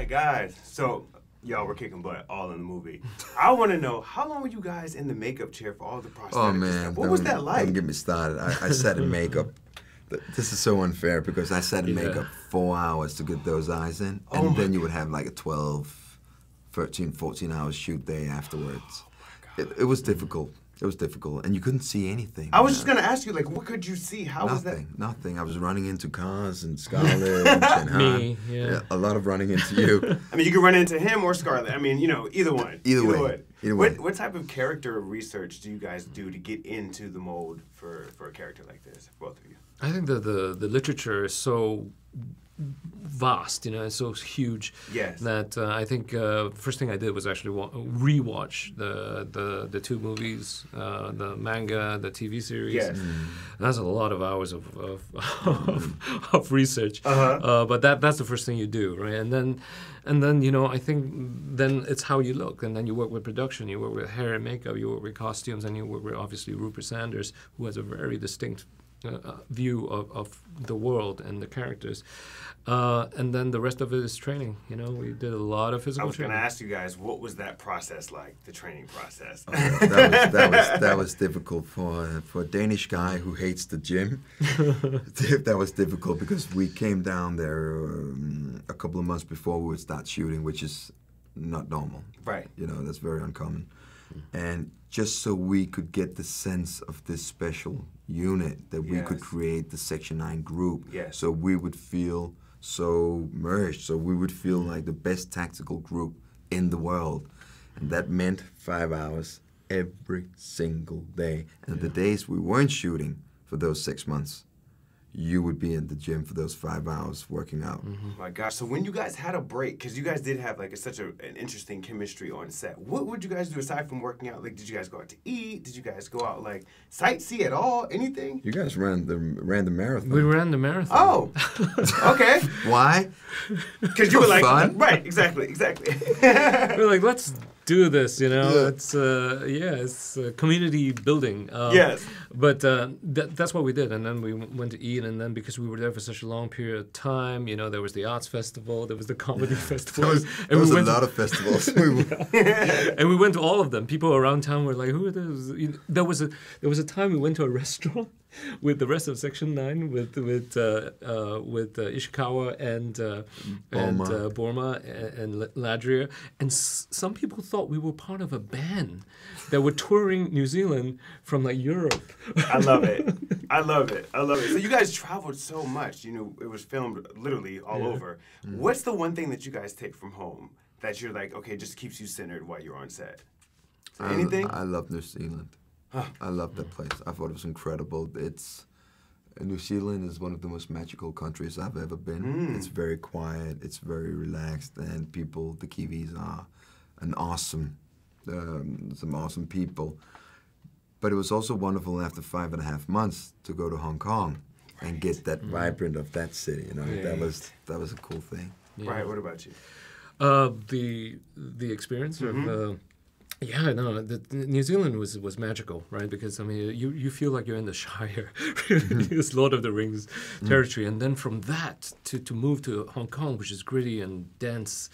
God. So, y'all were kicking butt all in the movie. I want to know, how long were you guys in the makeup chair for all the prosthetics? Oh, man. What was that like? Don't get me started. I sat in makeup. This is so unfair because I sat in makeup 4 hours to get those eyes in, and then you would have like a 12, 13, 14-hour shoot day afterwards. It was difficult. It was difficult, and you couldn't see anything. I was just going to ask you, like, what could you see? How was that? Nothing. I was running into cars and Scarlett and Chin Han. Me, yeah. A lot of running into you. I mean, you could run into him or Scarlett. I mean, you know, either one. Either way. What type of character research do you guys do to get into the mold for a character like this, both of you? I think that the literature is so vast, you know, it's so huge. Yes. That I think first thing I did was actually rewatch the two movies, the manga, the TV series. Yes. That's a lot of hours of research. But that's the first thing you do, right? And then you know, I think then it's how you look, and then you work with production, you work with hair and makeup, you work with costumes, and you work with obviously Rupert Sanders, who has a very distinct view of the world and the characters, and then the rest of it is training. You know, we did a lot of physical training. I was going to ask you guys, what was that process like, the training process? That was difficult for a Danish guy who hates the gym. That was difficult because we came down there a couple of months before we would start shooting, which is not normal. Right. You know, that's very uncommon. And just so we could get the sense of this special unit, that we could create the Section 9 group, so we would feel so merged, so we would feel like the best tactical group in the world. And that meant 5 hours every single day. And the days we weren't shooting for those 6 months, you would be in the gym for those 5 hours working out. My gosh, so when you guys had a break, because you guys did have like such an interesting chemistry on set, what would you guys do aside from working out? Like, did you guys go out to eat? Did you guys go out, like, sightsee at all? Anything? You guys ran the marathon. We ran the marathon. Oh, okay. Why? Because you were like, fun? Right, exactly. We're like, let's do this, you know. It's it's community building. Yes. But that's what we did, and then we went to eat, and then because we were there for such a long period of time, you know, there was the arts festival, there was the comedy festival. There was a lot of festivals. And we went to all of them. People around town were like, "Who are those?" You know, there was a time we went to a restaurant with the rest of Section 9, with Ishikawa and Borma and Ladria, and some people thought we were part of a band that were touring New Zealand from like Europe. I love it. I love it. So you guys traveled so much. You know, it was filmed literally all over. What's the one thing that you guys take from home that you're like, okay, just keeps you centered while you're on set? Anything? I love New Zealand. I love that place. I thought it was incredible. New Zealand is one of the most magical countries I've ever been. It's very quiet, it's very relaxed, and people, the Kiwis are some awesome people. But it was also wonderful after 5.5 months to go to Hong Kong and get that vibrant of that city. You know, that was a cool thing. Yeah. Right. What about you? The experience of. Yeah, no, New Zealand was magical, right? Because I mean, you feel like you're in the Shire, it's Lord of the Rings territory, and then from that to move to Hong Kong, which is gritty and dense,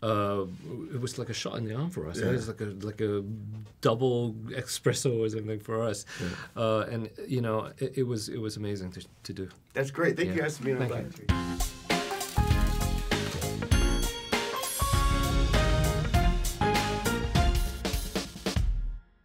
it was like a shot in the arm for us. It was like a double espresso or something for us, and you know, it was amazing to do. That's great. Thank you guys for being on BlackTree.